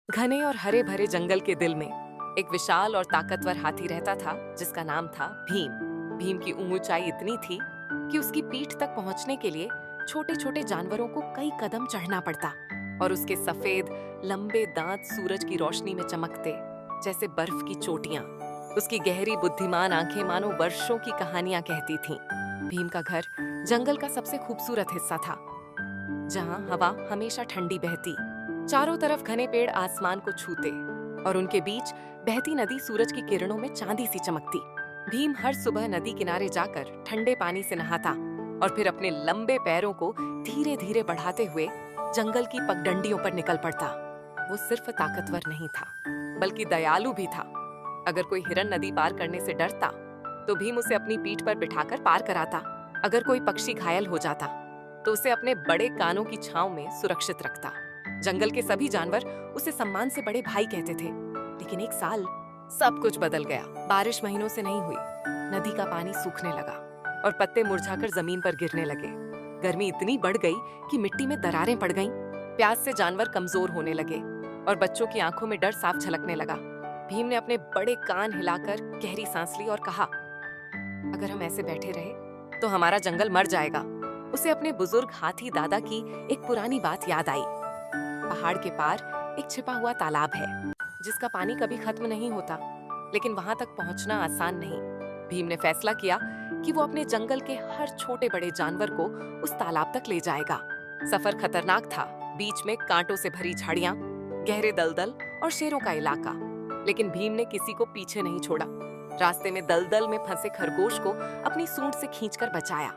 घने और हरे भरे जंगल के दिल में एक विशाल और ताकतवर हाथी रहता था जिसका नाम था भीम। भीम की ऊंचाई इतनी थी कि उसकी पीठ तक पहुंचने के लिए छोटे छोटे जानवरों को कई कदम चढ़ना पड़ता और उसके सफेद लंबे दांत सूरज की रोशनी में चमकते जैसे बर्फ की चोटियां। उसकी गहरी बुद्धिमान आंखें मानो वर्षों की कहानियां कहती थीं। भीम का घर जंगल का सबसे खूबसूरत हिस्सा था, जहां हवा हमेशा ठंडी बहती, चारों तरफ घने पेड़ आसमान को छूते और उनके बीच बहती नदी सूरज की किरणों में चांदी सी चमकती। भीम हर सुबह नदी किनारे जाकर ठंडे पानी से नहाता और फिर अपने लंबे पैरों को धीरे धीरे बढ़ाते हुए जंगल की पगडंडियों पर निकल पड़ता। वो सिर्फ ताकतवर नहीं था, बल्कि दयालु भी था। अगर कोई हिरन नदी पार करने से डरता तो भीम उसे अपनी पीठ पर बिठाकर पार कराता। अगर कोई पक्षी घायल हो जाता तो उसे अपने बड़े कानों की छांव में सुरक्षित रखता। जंगल के सभी जानवर उसे सम्मान से बड़े भाई कहते थे। लेकिन एक साल सब कुछ बदल गया। बारिश महीनों से नहीं हुई, नदी का पानी सूखने लगा और पत्ते मुरझाकर जमीन पर गिरने लगे। गर्मी इतनी बढ़ गई कि मिट्टी में दरारें पड़ गईं। प्यास से जानवर कमजोर होने लगे और बच्चों की आंखों में डर साफ झलकने लगा। भीम ने अपने बड़े कान हिलाकर गहरी सांस ली और कहा, अगर हम ऐसे बैठे रहे तो हमारा जंगल मर जाएगा। उसे अपने बुजुर्ग हाथी दादा की एक पुरानी बात याद आई। पहाड़ के पार एक छिपा हुआ तालाब है जिसका पानी कभी खत्म नहीं होता, लेकिन वहां तक पहुंचना आसान नहीं। भीम ने फैसला किया कि वो अपने जंगल के हर छोटे बड़े जानवर को उस तालाब तक ले जाएगा। सफर खतरनाक था, बीच में कांटों से भरी झाड़ियां, गहरे दलदल और शेरों का इलाका, लेकिन भीम ने किसी को पीछे नहीं छोड़ा। रास्ते में दलदल में फंसे खरगोश को अपनी सूंड से खींचकर बचाया,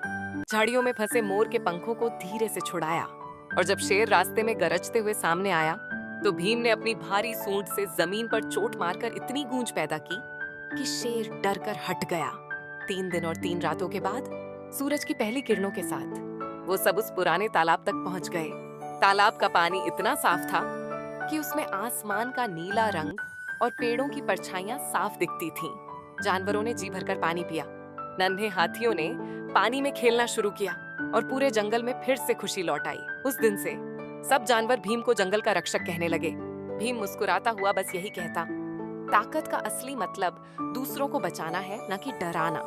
झाड़ियों में फंसे मोर के पंखों को धीरे से छुड़ाया और जब शेर रास्ते में गरजते हुए सामने आया तो भीम ने अपनी भारी सूंड से जमीन पर चोट मारकर इतनी गूंज पैदा की कि शेर डरकर हट गया। 3 दिन और 3 रातों के बाद सूरज की पहली किरणों के साथ वो सब उस पुराने तालाब तक पहुंच गए। तालाब का पानी इतना साफ था कि उसमें आसमान का नीला रंग और पेड़ों की परछाइयां साफ दिखती थीं। जानवरों ने जी भरकर पानी पिया, नन्हे हाथियों ने पानी में खेलना शुरू किया और पूरे जंगल में फिर से खुशी लौट आई। उस दिन से सब जानवर भीम को जंगल का रक्षक कहने लगे। भीम मुस्कुराता हुआ बस यही कहता, ताकत का असली मतलब दूसरों को बचाना है, न कि डराना।